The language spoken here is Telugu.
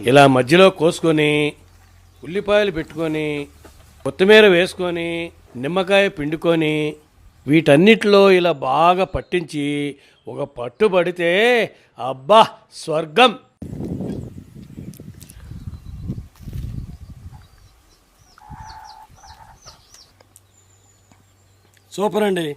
ఇలా మధ్యలో కోసుకొని ఉల్లిపాయలు పెట్టుకొని కొత్తిమీర వేసుకొని నిమ్మకాయ పిండుకొని వీటన్నిటిలో ఇలా బాగా పట్టించి ఒక పట్టు పడితే అబ్బా స్వర్గం. సూపర్ అండి.